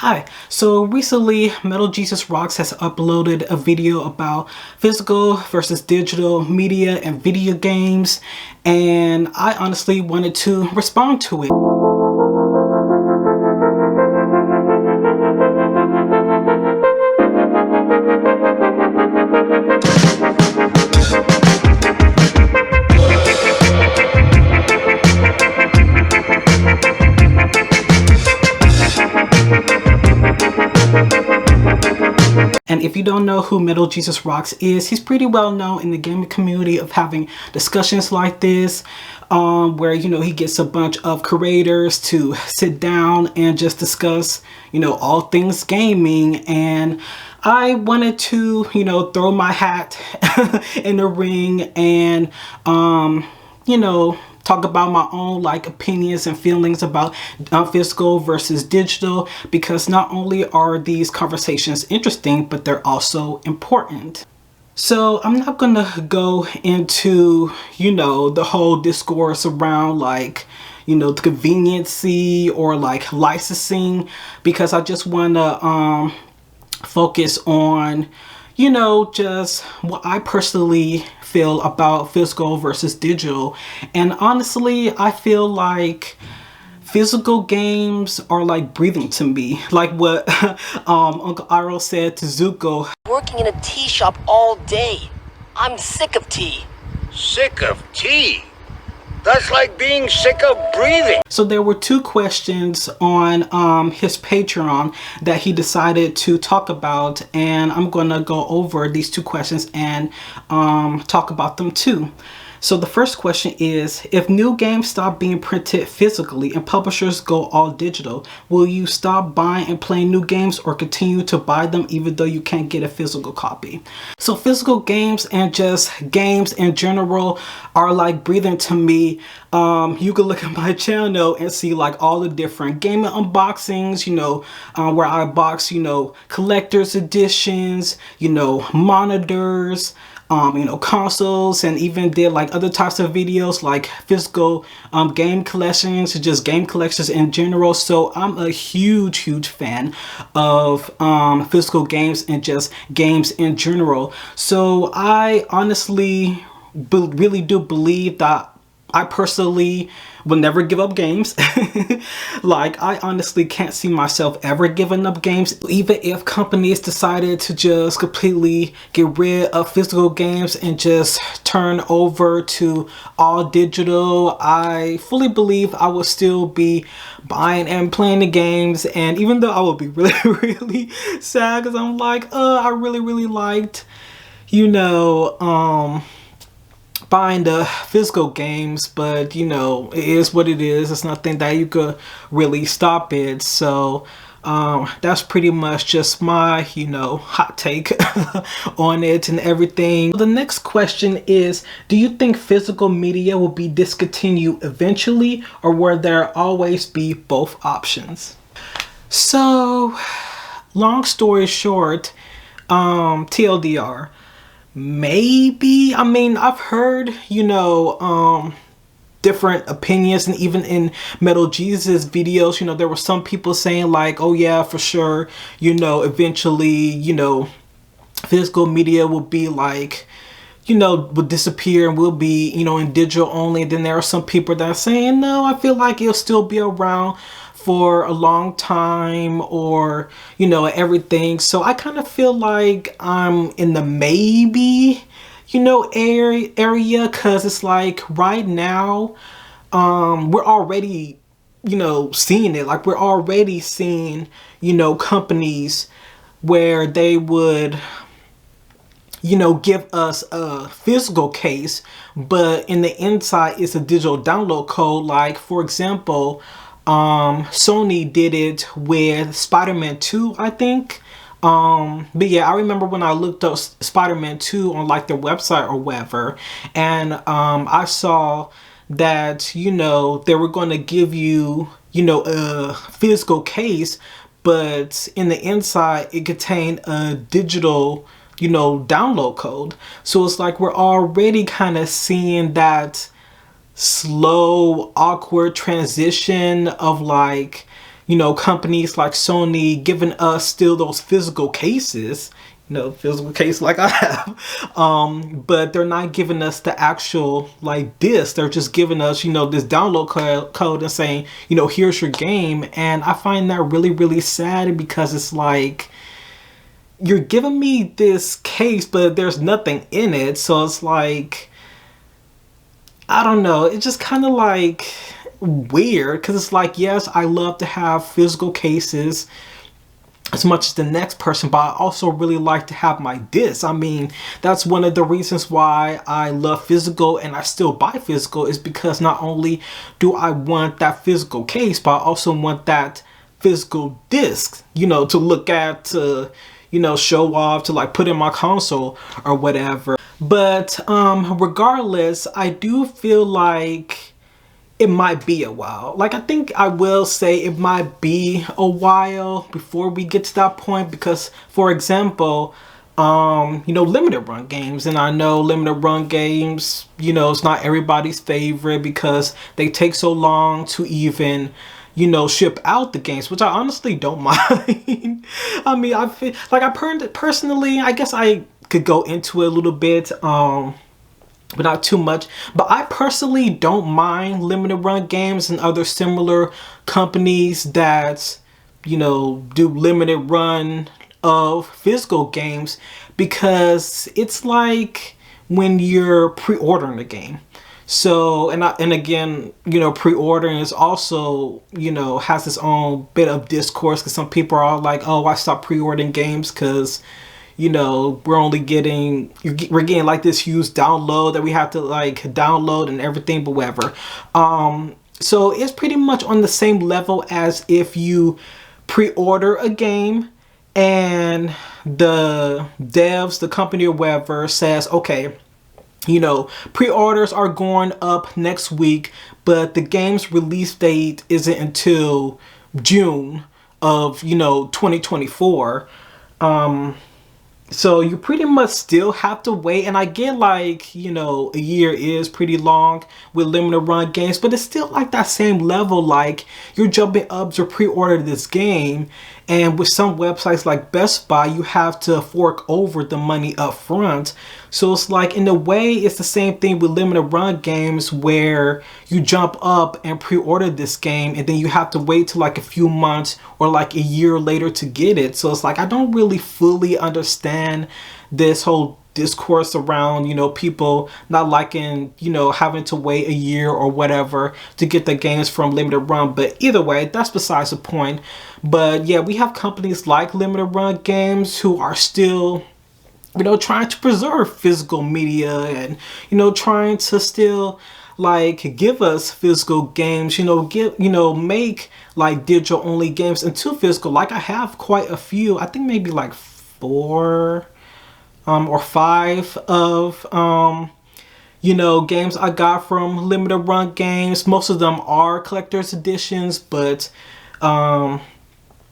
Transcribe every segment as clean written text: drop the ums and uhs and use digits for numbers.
Hi, so recently Metal Jesus Rocks has uploaded a video about physical versus digital media and video games, and I honestly wanted to respond to it. And if you don't know who Metal Jesus Rocks is, he's pretty well known in the gaming community of having discussions like this, where, he gets a bunch of creators to sit down and just discuss, all things gaming. And I wanted to, throw my hat in the ring and, talk about my own opinions and feelings about physical versus digital, because not only are these conversations interesting, but they're also important. So I'm not gonna go into the whole discourse around the conveniency or licensing, because I just want to focus on just what I personally feel about physical versus digital. And honestly, I feel like physical games are like breathing to me. Like what Uncle Iroh said to Zuko. Working in a tea shop all day. I'm sick of tea. Sick of tea? That's like being sick of breathing. So there were two questions on his Patreon that he decided to talk about, and I'm gonna go over these two questions and talk about them too. So the first question is, if new games stop being printed physically and publishers go all digital, will you stop buying and playing new games or continue to buy them even though you can't get a physical copy? So physical games and just games in general are like breathing to me. You can look at my channel and see all the different gaming unboxings, where I box, collector's editions, monitors, consoles, and even did other types of videos like physical game collections, just game collections in general. So I'm a huge fan of physical games and just games in general. So I honestly really do believe that I personally will never give up games. I honestly can't see myself ever giving up games. Even if companies decided to just completely get rid of physical games and just turn over to all digital, I fully believe I will still be buying and playing the games. And even though I will be really sad, because I'm I really liked, buying the physical games, but it is what it is. It's nothing that you could really stop it. So that's pretty much just my hot take on it and everything. The next question is, do you think physical media will be discontinued eventually, or will there always be both options? So long story short, TLDR, maybe. I mean, I've heard, different opinions, and even in Metal Jesus videos, there were some people saying oh yeah, for sure, eventually, physical media will be will disappear and will be, in digital only. Then there are some people that are saying, no, I feel like it'll still be around for a long time, or everything. So I kind of feel like I'm in the maybe area, because it's right now we're already seeing it. We're already seeing companies where they would give us a physical case, but in the inside it's a digital download code. For example, Sony did it with Spider-Man 2, I think. But yeah, I remember when I looked up Spider-Man 2 on their website or whatever, and I saw that they were going to give you a physical case, but in the inside it contained a digital download code. So it's we're already kind of seeing that slow, awkward transition of companies like Sony giving us still those physical cases, physical case like I have, but they're not giving us the actual like disc. They're just giving us, this download code and saying, here's your game. And I find that really, really sad, because it's like, you're giving me this case, but there's nothing in it. So it's like, I don't know. It's just kind of like weird, because it's like, yes, I love to have physical cases as much as the next person, but I also really like to have my discs. I mean, that's one of the reasons why I love physical and I still buy physical, is because not only do I want that physical case, but I also want that physical disc, to look at, to show off, to like put in my console or whatever. But regardless, I do feel like it might be a while. Like, I think I will say it might be a while before we get to that point, because, for example, limited run games, and I know limited run games, it's not everybody's favorite because they take so long to even ship out the games, which I honestly don't mind. I mean, I feel like personally, I guess I could go into it a little bit, but not too much. But I personally don't mind limited run games and other similar companies that, do limited run of physical games, because it's like when you're pre-ordering a game. So, and again, pre-ordering is also, has its own bit of discourse, because some people are like, oh, I stopped pre-ordering games because, we're getting like this huge download that we have to like download and everything, but whatever. So it's pretty much on the same level as if you pre-order a game and the devs, the company or whatever says, okay, pre-orders are going up next week, but the game's release date isn't until June of, 2024. So you pretty much still have to wait. And I get like, a year is pretty long with limited run games, but it's still like that same level. Like, you're jumping up to pre-order this game, and with some websites like Best Buy, you have to fork over the money up front. So it's like, in a way, it's the same thing with limited run games, where you jump up and pre-order this game, and then you have to wait till like a few months or like a year later to get it. So it's like, I don't really fully understand this whole discourse around, people not liking, having to wait a year or whatever to get the games from limited run. But either way, that's besides the point. But yeah, we have companies like Limited Run Games who are still, trying to preserve physical media, and, trying to still like give us physical games, make like digital only games into physical. Like, I have quite a few, I think maybe like 4 or 5 of games I got from Limited Run Games. Most of them are collector's editions, but one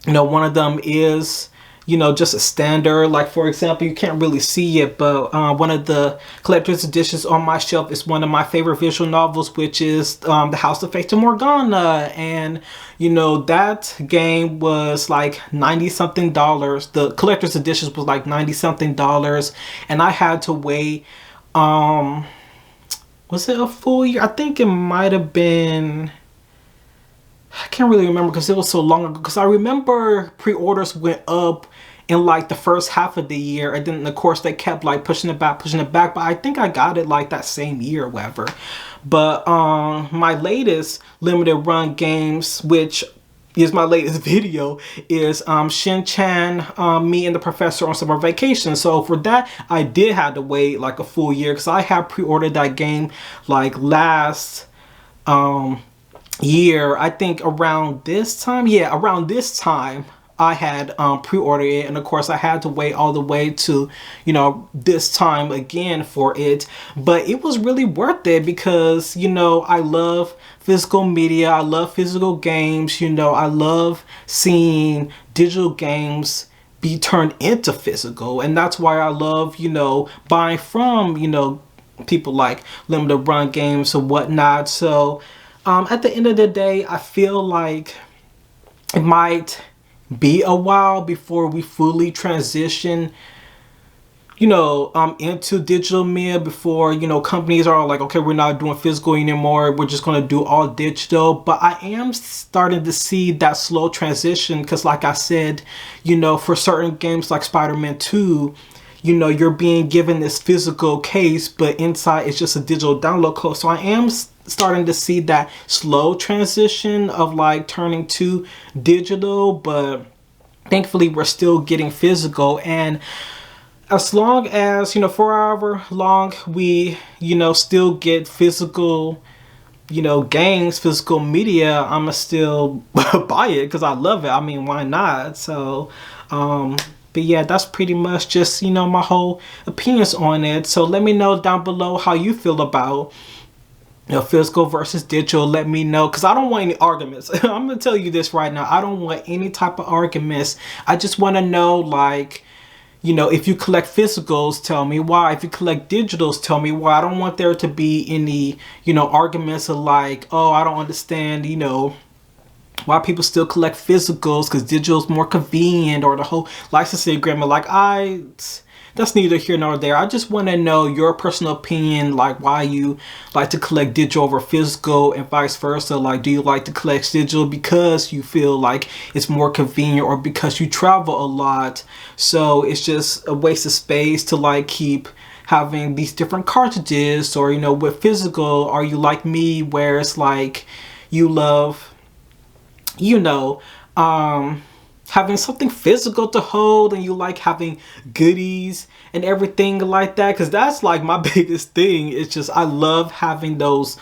of them is just a standard. Like, for example, you can't really see it, but one of the collector's editions on my shelf is one of my favorite visual novels, which is The House of Fata Morgana. And that game was like $90 something. The collector's edition was like $90 something, and I had to wait, was it a full year? I think it might have been, I can't really remember because it was so long ago. Because I remember pre-orders went up in like the first half of the year, and then of course they kept like pushing it back. But I think I got it like that same year or whatever. But my latest limited run games, which is my latest video, is Shin-Chan, Me and the Professor on Summer Vacation. So for that, I did have to wait like a full year, because I had pre-ordered that game like last year. I think around this time, I had pre-ordered it, and of course I had to wait all the way to this time again for it. But it was really worth it, because I love physical media, I love physical games, I love seeing digital games be turned into physical, and that's why I love buying from people like Limited Run Games or whatnot. So at the end of the day, I feel like it might be a while before we fully transition, into digital media, before, companies are like, okay, we're not doing physical anymore, we're just going to do all digital. But I am starting to see that slow transition, because like I said, for certain games like Spider-Man 2, you're being given this physical case, but inside it's just a digital download code. So I am starting to see that slow transition of like turning to digital, but thankfully we're still getting physical. And as long as, for however long we, still get physical, games, physical media, I'ma still buy it because I love it. I mean, why not? So, but yeah, that's pretty much just, my whole opinions on it. So let me know down below how you feel about, physical versus digital. Let me know, because I don't want any arguments. I'm gonna tell you this right now. I don't want any type of arguments. I just want to know, like, if you collect physicals, tell me why. If you collect digitals, tell me why. I don't want there to be any, arguments of like, oh, I don't understand, why people still collect physicals because digital's more convenient, or the whole licensing agreement. Like, that's neither here nor there. I just want to know your personal opinion, like why you like to collect digital over physical, and vice versa. Like, do you like to collect digital because you feel like it's more convenient, or because you travel a lot, so it's just a waste of space to like keep having these different cartridges? Or, with physical, are you like me where it's like you love, having something physical to hold, and you like having goodies and everything like that? Because that's like my biggest thing. It's just I love having those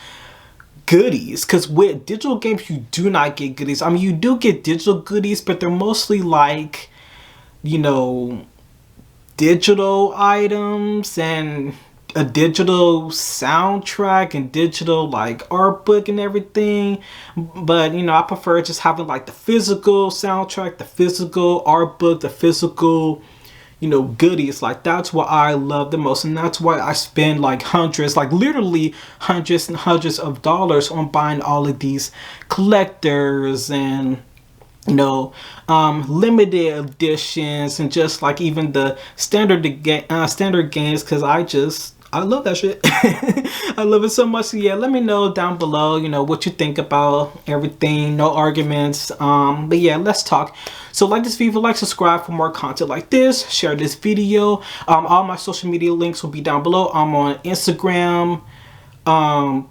goodies, because with digital games you do not get goodies. I mean, you do get digital goodies, but they're mostly like, digital items and a digital soundtrack and digital like art book and everything. But I prefer just having like the physical soundtrack, the physical art book, the physical goodies. Like, that's what I love the most, and that's why I spend like hundreds, like literally hundreds and hundreds of dollars on buying all of these collectors and limited editions, and just like even the standard games, because I love that shit. I love it so much. So yeah, let me know down below, what you think about everything. No arguments. But yeah, let's talk. So like this video, like, subscribe for more content like this. Share this video. All my social media links will be down below. I'm on Instagram,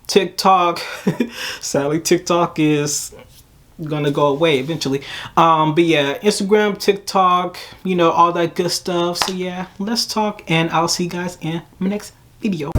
TikTok. Sadly, TikTok is gonna go away eventually. But yeah, Instagram, TikTok, all that good stuff. So yeah, let's talk, and I'll see you guys in my next video.